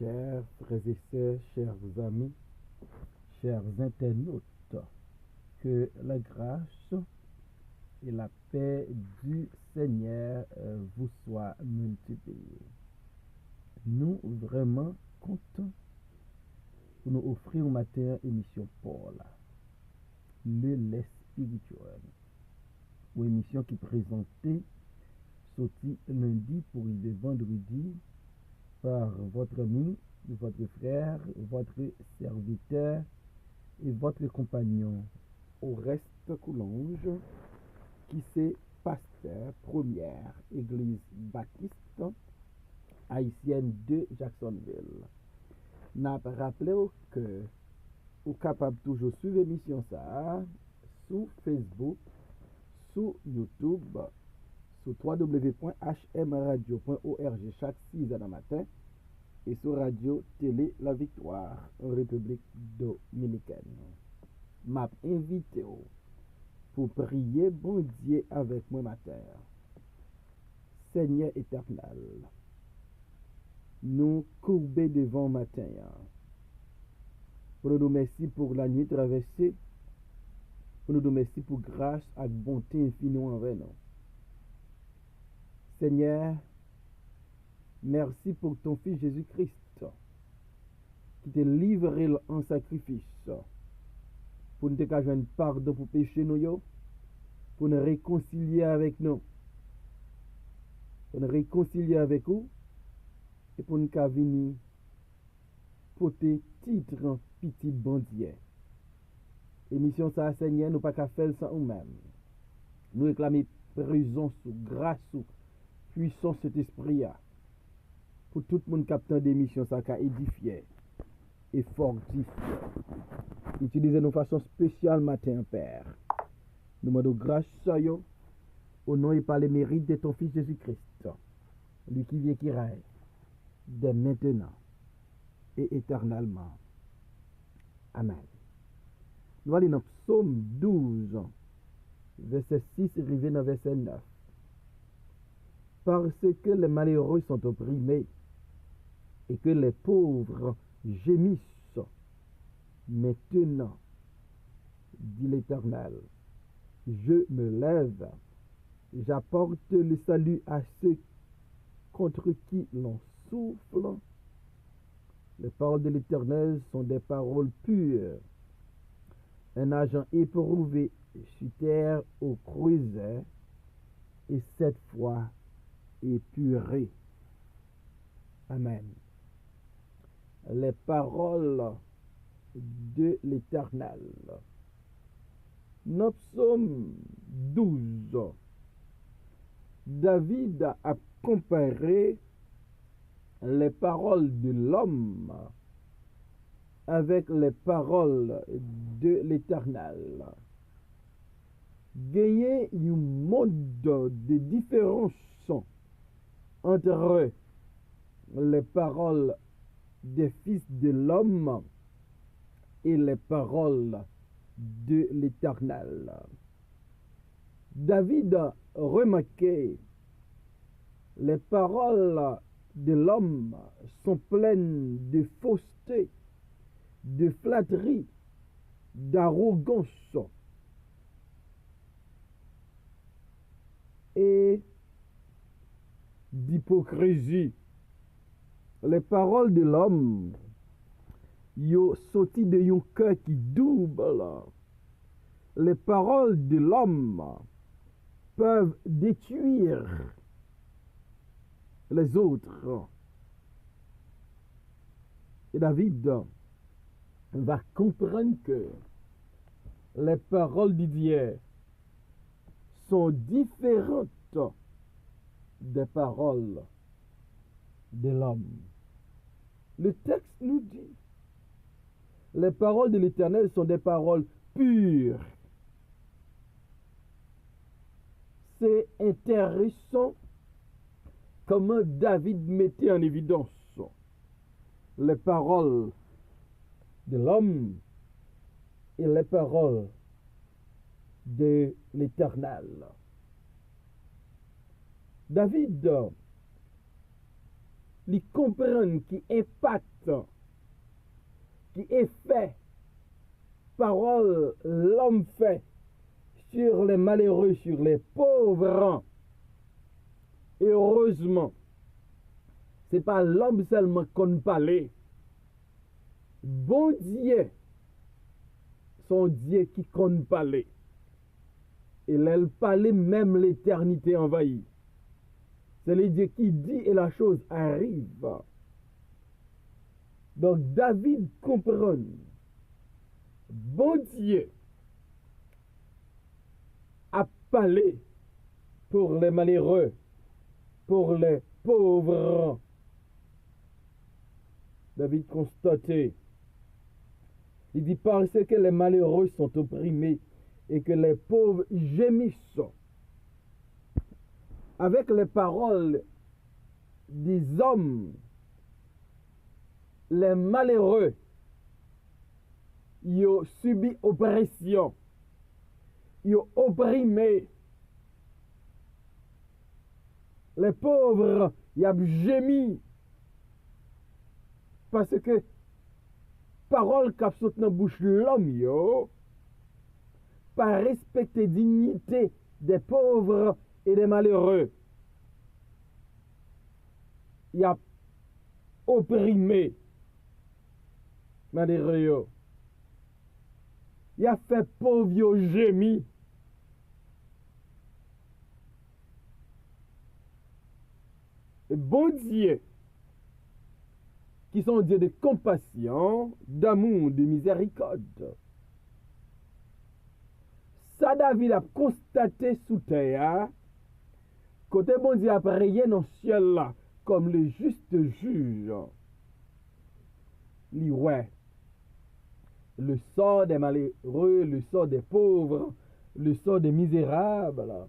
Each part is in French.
chers frères et sœurs, chers amis, chers internautes, que la grâce et la paix du Seigneur vous soient multipliées. Nous vraiment contents pour nous offrir au matin émission Paul, le lait spirituel, ou émission qui présentait sorti lundi pour le vendredi par votre ami, votre frère, votre serviteur et votre compagnon Oreste Coulonge, qui c'est pasteur première église baptiste haïtienne de Jacksonville. N'a pas rappelé que vous capable toujours suivre l'émission ça sur Facebook, sur YouTube, sur www.hmradio.org chaque 6h du matin et sur Radio Télé La Victoire en République Dominicaine. M'a invité pour prier bon Dieu avec moi matin. Seigneur éternel, nous courber devant matin. Pour nous merci pour la nuit traversée. Pour nous merci pour grâce et bonté infinie envers nous. Seigneur, merci pour ton Fils Jésus-Christ qui t'a livré en sacrifice pour nous faire pardon pour péché nous, pour nous réconcilier avec nous, pour nous réconcilier avec vous et pour nous venir porter titre en petit bandier. Émission ça, Seigneur, nous pas qu'à faire sans nous-mêmes. Nous réclamer présence, grâce, puissance cet esprit pour tout le monde captant d'émission ça qu'a édifié et fortifié. Utilisez nos façon spéciale matin, Père. Nous demandons grâce à vous au nom et par les mérites de ton Fils Jésus-Christ, lui qui vient qui règne dès maintenant et éternellement. Amen. Nous allons dans Psaume 12, verset 6, arrivé dans verset 9. Parce que les malheureux sont opprimés et que les pauvres gémissent, maintenant, dit l'Éternel, je me lève, j'apporte le salut à ceux contre qui l'on souffle. Les paroles de l'Éternel sont des paroles pures. Un agent éprouvé sur terre au creuset et cette fois épuré. Amen. Les paroles de l'Éternel. Dans Psaume 12, David a comparé les paroles de l'homme avec les paroles de l'Éternel. Gagner un monde de différence entre les paroles des fils de l'homme et les paroles de l'Éternel. David a remarqué les paroles de l'homme sont pleines de fausseté, de flatterie, d'arrogance et d'hypocrisie. Les paroles de l'homme yo sorti de un cœur qui double. Les paroles de l'homme peuvent détruire les autres. Et David va comprendre que les paroles de Dieu sont différentes des paroles de l'homme. Le texte nous dit, les paroles de l'Éternel sont des paroles pures. C'est intéressant comment David mettait en évidence les paroles de l'homme et les paroles de l'Éternel. David li comprendre qui impact, qui effet parole l'homme fait sur les malheureux, sur les pauvres. Et heureusement, c'est pas l'homme seulement qu'on parle. Bon Dieu, son Dieu qui compte parler. Et elle parlait même l'éternité envahie. C'est le Dieu qui dit et la chose arrive. Donc David comprend. Bon Dieu a parlé pour les malheureux, pour les pauvres. David constatait. Il dit parce que les malheureux sont opprimés et que les pauvres gémissent. Avec les paroles des hommes, les malheureux, ils ont subi oppression, ils ont opprimé. Les pauvres, ils ont gémi. Parce que parole qui saute dans la bouche de l'homme, yo, par respecter dignité des pauvres et des malheureux, il a opprimé malheureux yo. Il a fait pauvre yo gémi. Et bon Dieu, qui sont Dieu de compassion, d'amour, de miséricorde. Ça, David a constaté sous terre, côté bon Dieu a prié dans le ciel là, comme le juste juge. Li ouais, le sort des malheureux, le sort des pauvres, le sort des misérables. Là.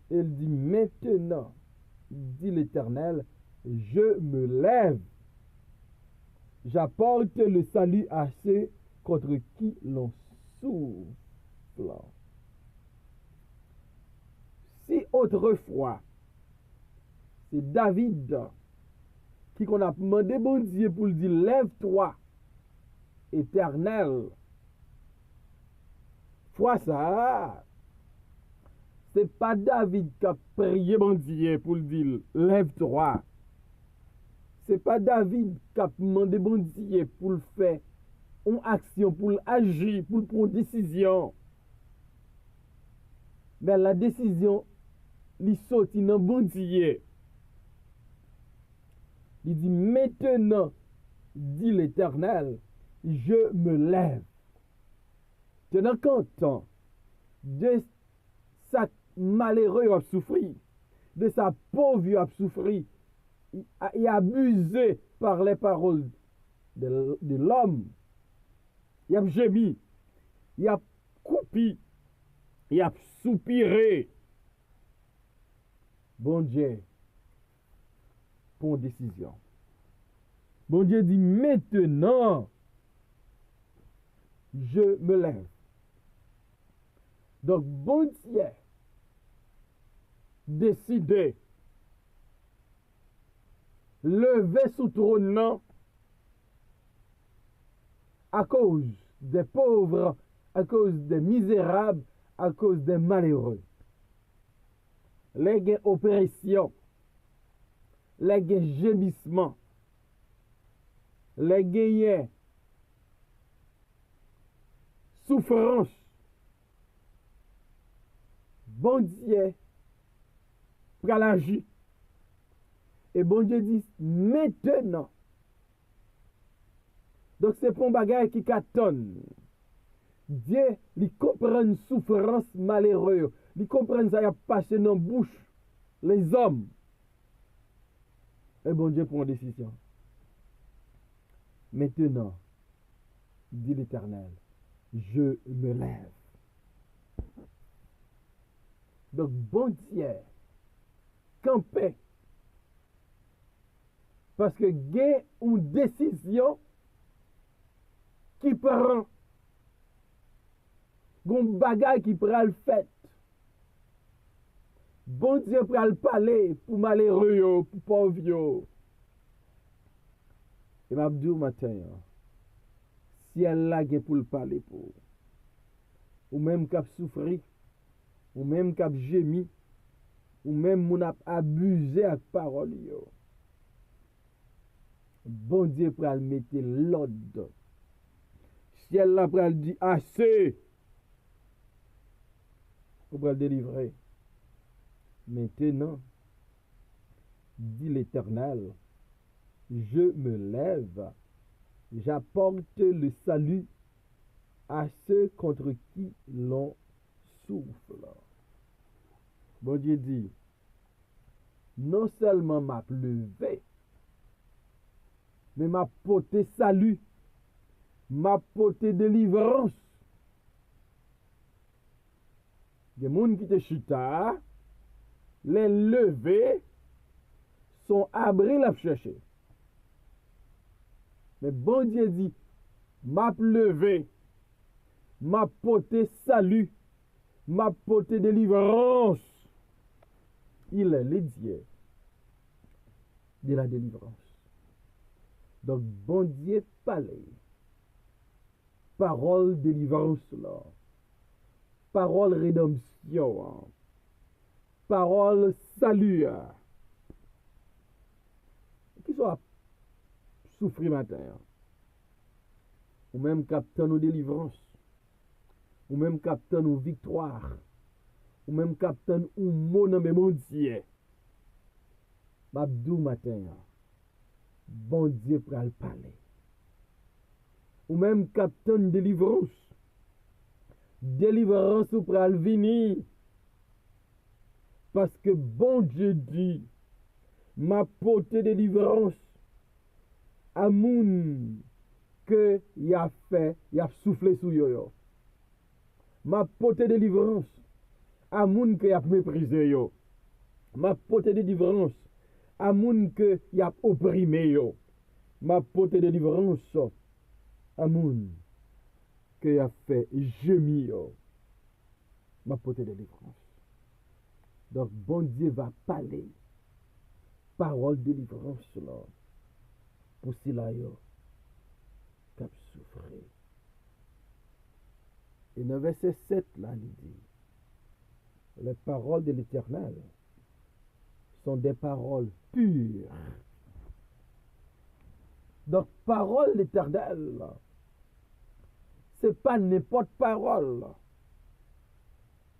Il dit maintenant, dit l'Éternel, je me lève, j'apporte le salut à ceux contre qui l'on souffle. Si autrefois, c'est David qui qu'on a demandé bon Dieu pour lui dire lève-toi, Éternel. Fois ça, c'est pas David qui a prié bon Dieu pour lui dire lève-toi. C'est pas David qui a demandé bon Dieu pour le faire une action, pour agir, pour prendre une décision. Mais la décision, il sortit dans bon Dieu. Il dit maintenant, dit l'Éternel, je me lève. Tenant compte de sa malheureux a souffert, de sa pauvre a souffert, il a abusé par les paroles de l'homme. Il a gémi, il a coupé, il a soupiré. Bon Dieu, pour une décision. Bon Dieu dit maintenant, je me lève. Donc, bon Dieu, décidé, lever sous trône à cause des pauvres, à cause des misérables, à cause des malheureux. Les oppressions, les gémissements, les souffrances. Bon Dieu, pour l'agir. Et bon Dieu dit maintenant. Donc c'est pour un bagage qui cartonne. Dieu, il comprend une souffrance malheureuse. Il comprend ça, il a passé dans la bouche les hommes. Et bon Dieu prend une décision. Maintenant, dit l'Éternel, je me lève. Donc bon Dieu, campé. Parce que il y a une décision qui prend. Il y a un bagage qui prend le fait. Bon Dieu pral parler pour malheureux yo, pour pauvre yo. Et m'a dit matin, si elle la gen pour le parler pour, ou même cap souffrir, ou même cap gémi, ou même moun ap abusé avec parole yo. Bon Dieu pral mettre l'ordre. Si elle la pral dit assez, pour pral délivrer. Maintenant, dit l'Éternel, je me lève, j'apporte le salut à ceux contre qui l'on souffle. Bon Dieu dit, non seulement m'a levé, mais m'a porté salut, m'a porté délivrance. Des gens qui te chuta, les levés sont abris la chercher. Mais bon Dieu dit, m'a levé, m'a porté salut, m'a porté délivrance. Il est le Dieu de la délivrance. Donc, bon Dieu parlait. Parole délivrance là. Parole rédemption. Parole salut. Qui soit souffrir matin. Ou même captant nos délivrances. Ou même captant nos victoires. Ou même captant ou mon mon Dieu. Babdou matin. Bon Dieu pral parler. Ou même captant délivrance. Délivrance ou pral venir. Parce que bon Dieu dit, m'a porté délivrance à moun que y a fait, y a soufflé sous yo. M'a porté délivrance à moun que y a méprisé yo. M'a porté délivrance à moun que y a opprimé yo. M'a porté délivrance à moun que y a fait gémir yo. M'a porté délivrance. Donc, bon Dieu va parler. Parole de délivrance là. Pour cela yo. Cap souffrir. Et dans verset 7 là, il dit, les paroles de l'Éternel sont des paroles pures. Donc, parole de l'Éternel, c'est pas n'importe parole.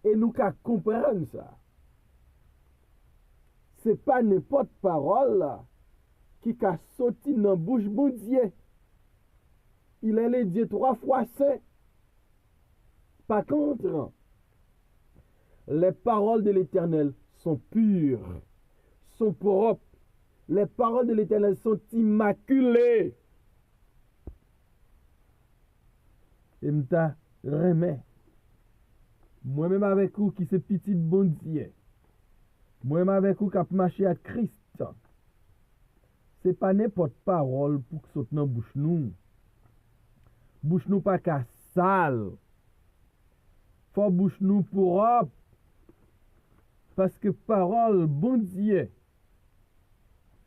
Et nous qu'à comprendre ça. C'est pas n'importe parole qui a sorti dans la bouche bon Dieu. Il est le Dieu 3 fois saint. Par contre, les paroles de l'Éternel sont pures, sont propres. Les paroles de l'Éternel sont immaculées. Et m'ta remet. Moi-même avec vous qui c'est petit bon Dieu. Moi-même avec vous qui a marché à Christ. C'est pas n'importe parole pour que saute dans bouche nous. Bouche nous pas qu'à sale. Faut bouche nous propre. Parce que parole bon Dieu,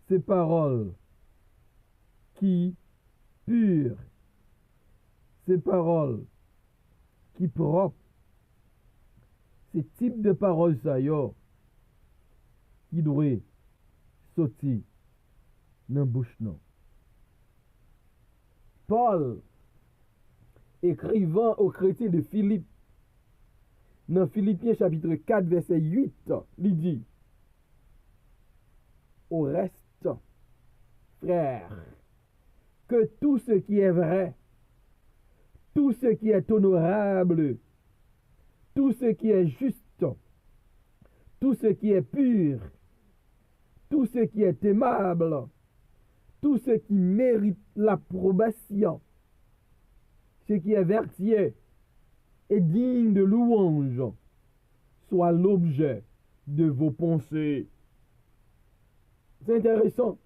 c'est parole qui pure. C'est parole qui propre. C'est type de parole ça yo qui doit sortir dans bouche non. Paul écrivant aux chrétiens de Philippe dans Philippiens chapitre 4 verset 8, il dit: au reste, frères, que tout ce qui est vrai, tout ce qui est honorable, tout ce qui est juste, tout ce qui est pur, tout ce qui est aimable, tout ce qui mérite l'approbation, ce qui est vertueux et digne de louange, soit l'objet de vos pensées. C'est intéressant.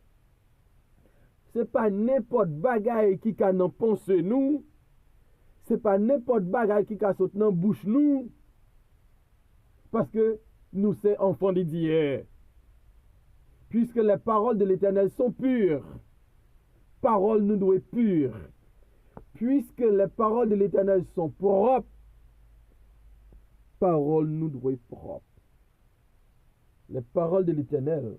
C'est pas n'importe bagaille qui a dans pensée nous. C'est pas n'importe bagaille qui a sauté dans bouche nous. Parce que nous sommes enfants de Dieu. Puisque les paroles de l'Éternel sont pures. Paroles nous doivent être pures. Puisque les paroles de l'Éternel sont propres. Paroles nous doivent être propres. Les paroles de l'Éternel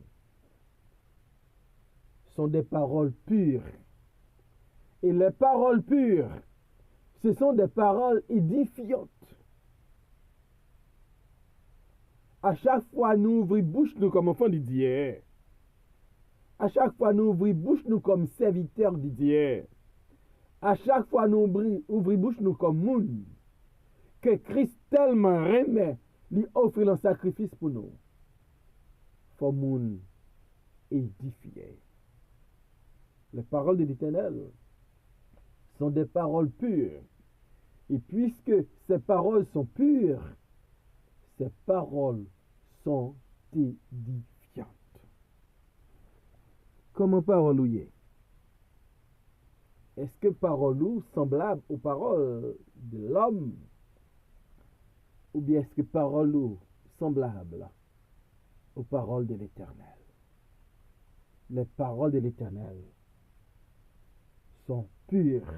sont des paroles pures. Et les paroles pures, ce sont des paroles édifiantes. À chaque fois, nous ouvrons bouche nous comme enfants de Dieu. À chaque fois, nous ouvrons bouche nous comme serviteurs de Dieu. À chaque fois, nous ouvrons bouche nous comme moun. Que Christ tellement remet, lui offre le sacrifice pour nous. Faut moun édifier. Les paroles de l'Éternel sont des paroles pures. Et puisque ces paroles sont pures, ces paroles sont édifiantes. Comment parole est? Est-ce que parole ou semblable aux paroles de l'homme? Ou bien est-ce que parole ou semblable aux paroles de l'Éternel? Les paroles de l'Éternel sont pures.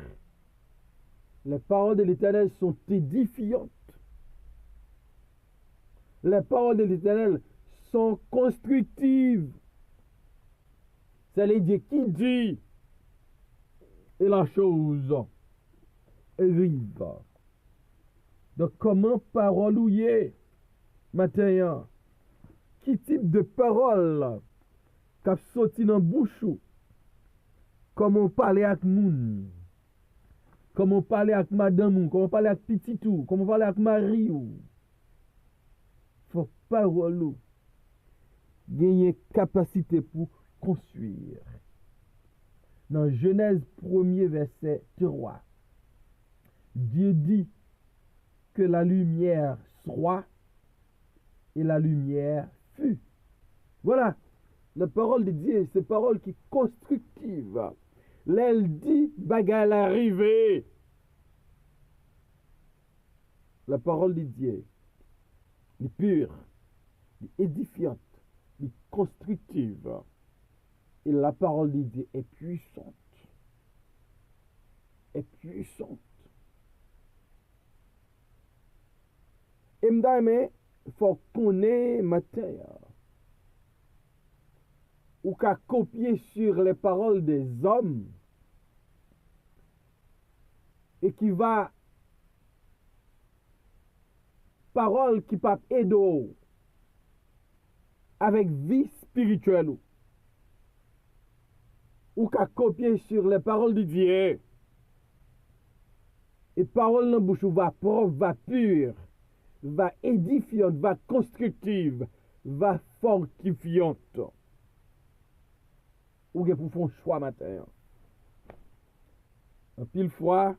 Les paroles de l'Éternel sont édifiantes. Les paroles de l'Éternel sont constructives. C'est-à-dire qui dit et la chose arrive. Donc comment parolouiller matin? Qui type de parole qu'a sorti dans bouche? Comment parler avec moun? Comment parler avec madame? Comment parler avec petit ou? Comment parler avec mari ou? Faut parole gagner capacité pour construire. Dans Genèse 1er verset 3, Dieu dit que la lumière soit et la lumière fut. Voilà, la parole de Dieu, c'est parole qui est constructive. Elle dit bagarre l'arrivée. La parole de Dieu est pure, est édifiante, est constructive. Et la parole de Dieu est puissante. Est puissante. Et m'dame, faut connaître matin. Ou qu'à copier sur les paroles des hommes. Et qui va parole qui peut aider avec vie spirituelle. Ou qu'à copier sur les paroles de Dieu. Et parole dans bouche va propre, va pure, va édifiante, va constructive, va fortifiante. Ou que pour faire choix matin. En pile fois,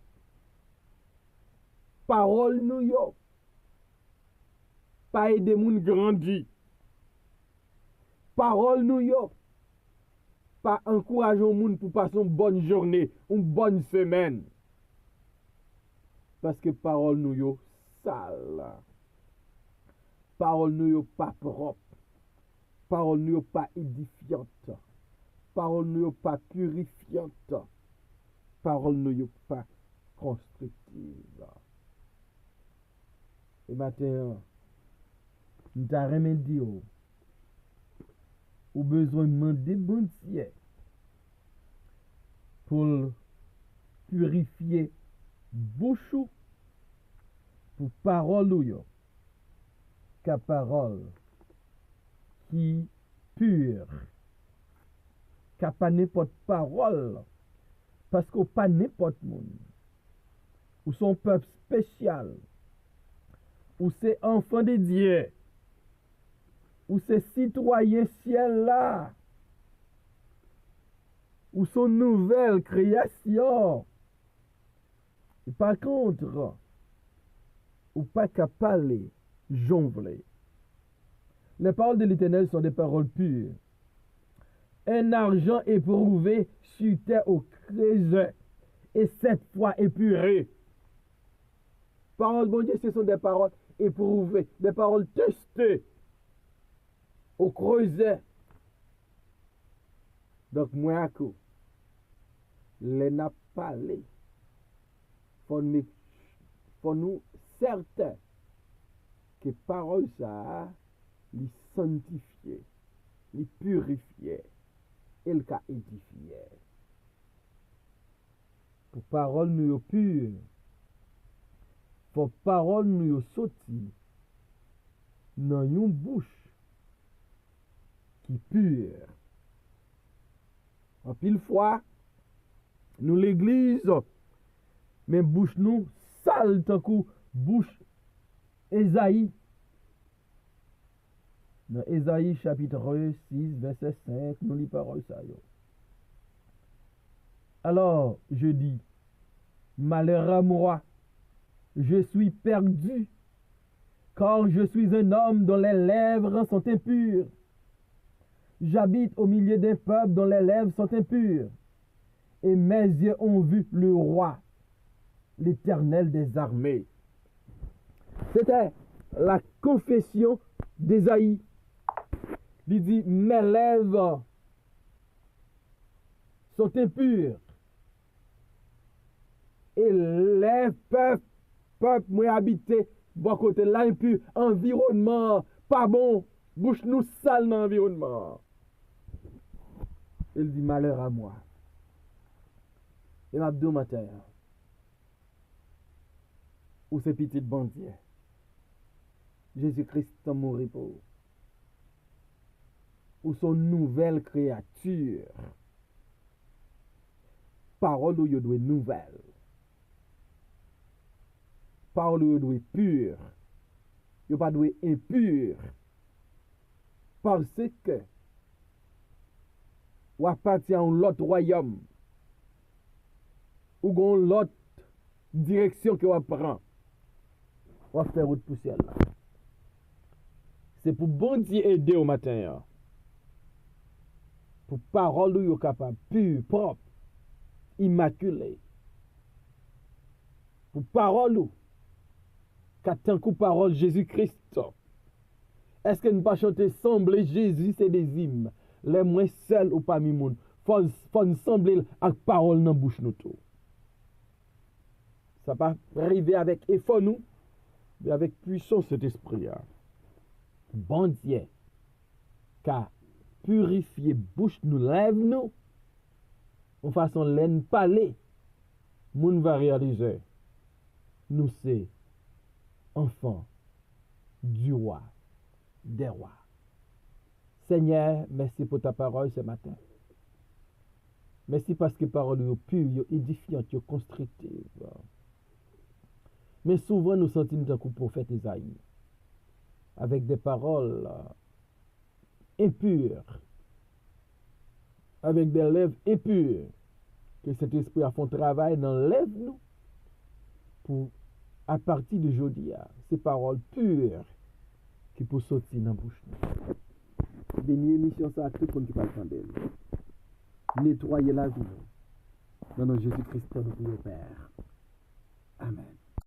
parole nous yo, pas aider moun grandi. Parole nous yo, pas encourager au monde pour passer une bonne journée, une bonne semaine. Parce que parole nous yo sale. Parole nous yo pas propre. Parole nous yo pas édifiante. Parole nous yo pas purifiante. Parole nous yo pas constructive. Et maintenant, nous t'avons remédié ou besoin de demander bon Dieu pour purifier bouche pour parole ou yo ka parole qui pure ka pas n'importe parole parce qu'on pas n'importe monde ou son peuple spécial ou c'est enfant de Dieu ou c'est citoyen ciel là ou son nouvelle création. Et par contre, ou pas qu'à parler, jongler. Les paroles de l'Éternel sont des paroles pures. Un argent éprouvé sur terre au creuset et 7 fois épuré. Paroles, bon Dieu, ce sont des paroles éprouvées, des paroles testées. au creuset. Donc, moi, les n'a parlé. Faut nous certain que parole ça, les sanctifier, les purifier, et le cas édifier. Pour parole nous pure, pour parole nous sorti dans une bouche qui pure. En pile fois, nous l'église, mais bouche nous sale tant que bouche Ésaïe. Dans Ésaïe chapitre 6, verset 5, nous lisons parole ça. Alors, je dis, malheur à moi, je suis perdu, car je suis un homme dont les lèvres sont impures. J'habite au milieu d'un peuple dont les lèvres sont impures, et mes yeux ont vu le roi, l'Éternel des armées. C'était la confession d'Ésaïe. Il dit, mes lèvres sont impures. Et les peuples moi habité, bon côté là impur, environnement pas bon, bouche nous sale dans l'environnement. Il dit, malheur à moi. Et m'a dit au matin, où c'est petit bandier. Jésus-Christ est mort pour. Ou son nouvelle créature. Parole où il doit nouvelle. Parole où il doit pure. Il pas doit impur. Parce que ou appartient à l'autre royaume. Ou gon l'autre direction que on prend. On va faire route poussière là. C'est pour bon Dieu aider au matin. Pour parole ou capable pure, propre, immaculée. Pour parole ou qu'attend coup parole Jésus-Christ. Est-ce que nous pas chanter sembler Jésus c'est des hymnes, les moins seuls ou parmi monde. Faut nous sembler avec parole dans bouche nous tout. Ça pas arriver avec effort nous, mais avec puissance cet esprit là. Bon Dieu, car purifier bouche nous lève nous, en façon laine parler, moun va réaliser, nous c'est enfants du roi, des rois. Seigneur, merci pour ta parole ce matin. Merci parce que parole est pure, édifiante, constructive. Mais souvent nous sentons comme le prophète Isaïe, avec des paroles impures, avec des lèvres impures, que cet esprit a fait un travail dans les lèvres nous, pour, à partir de aujourd'hui, ces paroles pures qui peuvent sortir dans la bouche. Béni émission ça à tout le monde qui parle d'elle. Nettoyer la vie. Dans notre Jésus-Christ, notre Père. Amen.